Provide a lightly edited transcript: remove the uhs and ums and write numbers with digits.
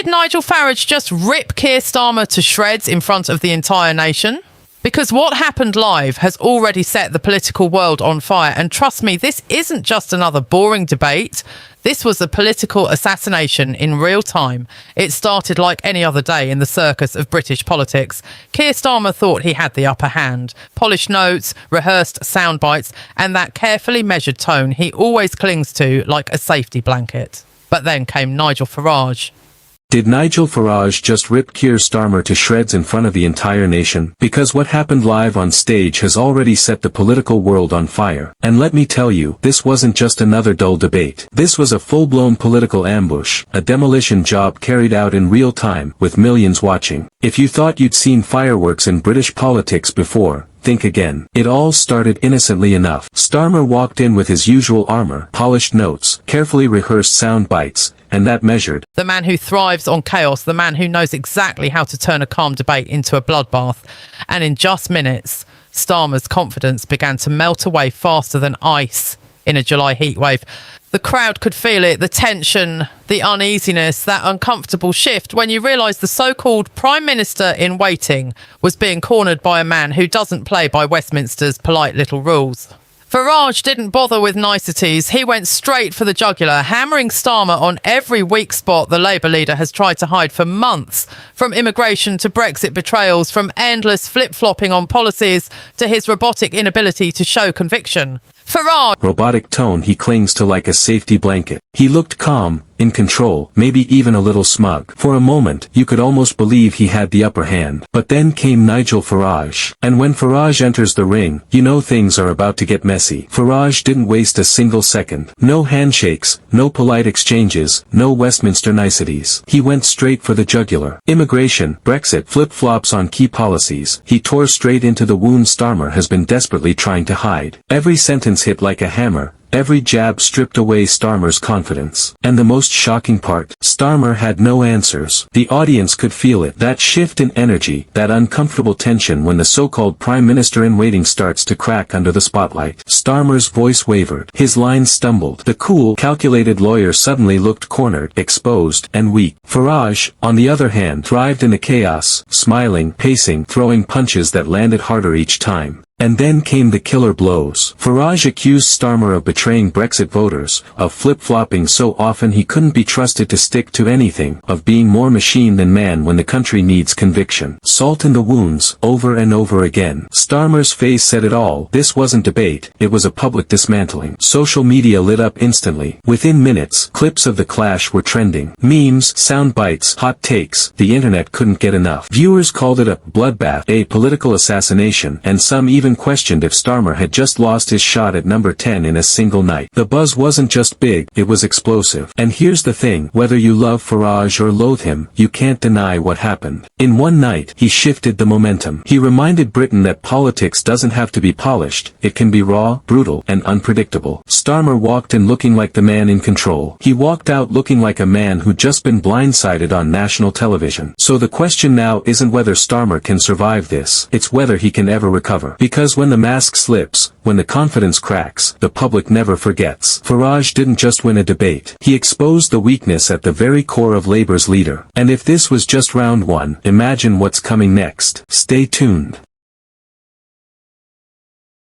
Nigel Farage just rip Keir Starmer to shreds in front of the entire nation? Because what happened live has already set the political world on fire. And trust me, this isn't just another boring debate. This was a political assassination in real time. It started like any other day in the circus of British politics. Keir Starmer thought he had the upper hand. Polished notes, rehearsed sound bites, and that carefully measured tone he always clings to like a safety blanket. But then came Nigel Farage. Did Nigel Farage just rip Keir Starmer to shreds in front of the entire nation? Because what happened live on stage has already set the political world on fire. And let me tell you, this wasn't just another dull debate. This was a full-blown political ambush, a demolition job carried out in real time, with millions watching. If you thought you'd seen fireworks in British politics before, think again. It all started innocently enough. Starmer walked in with his usual armor, polished notes, carefully rehearsed sound bites, and that measured. The man who thrives on chaos, the man who knows exactly how to turn a calm debate into a bloodbath. And in just minutes, Starmer's confidence began to melt away faster than ice in a July heatwave. The crowd could feel it, the tension, the uneasiness, that uncomfortable shift when you realise the so-called Prime Minister in waiting was being cornered by a man who doesn't play by Westminster's polite little rules. Farage didn't bother with niceties. He went straight for the jugular, hammering Starmer on every weak spot the Labour leader has tried to hide for months, from immigration to Brexit betrayals, from endless flip-flopping on policies to his robotic inability to show conviction. Farage! Robotic tone he clings to like a safety blanket. He looked calm, in control, maybe even a little smug. For a moment, you could almost believe he had the upper hand. But then came Nigel Farage. And when Farage enters the ring, you know things are about to get messy. Farage didn't waste a single second. No handshakes, no polite exchanges, no Westminster niceties. He went straight for the jugular. Immigration, Brexit, flip-flops on key policies. He tore straight into the wound Starmer has been desperately trying to hide. Every sentence hit like a hammer. Every jab stripped away Starmer's confidence. And the most shocking part, Starmer had no answers. The audience could feel it. That shift in energy, that uncomfortable tension when the so-called Prime Minister in waiting starts to crack under the spotlight. Starmer's voice wavered. His lines stumbled. The cool, calculated lawyer suddenly looked cornered, exposed, and weak. Farage, on the other hand, thrived in the chaos, smiling, pacing, throwing punches that landed harder each time. And then came the killer blows. Farage accused Starmer of betraying Brexit voters, of flip-flopping so often he couldn't be trusted to stick to anything, of being more machine than man when the country needs conviction. Salt in the wounds, over and over again. Starmer's face said it all. This wasn't debate, it was a public dismantling. Social media lit up instantly. Within minutes, clips of the clash were trending. Memes, sound bites, hot takes, the internet couldn't get enough. Viewers called it a bloodbath, a political assassination, and some even questioned if Starmer had just lost his shot at number 10 in a single night. The buzz wasn't just big, it was explosive. And here's the thing, whether you love Farage or loathe him, you can't deny what happened. In one night, he shifted the momentum. He reminded Britain that politics doesn't have to be polished, it can be raw, brutal, and unpredictable. Starmer walked in looking like the man in control. He walked out looking like a man who'd just been blindsided on national television. So the question now isn't whether Starmer can survive this, it's whether he can ever recover. Because when the mask slips, when the confidence cracks, the public never forgets. Farage didn't just win a debate. He exposed the weakness at the very core of Labour's leader. And if this was just round one, imagine what's coming next. Stay tuned.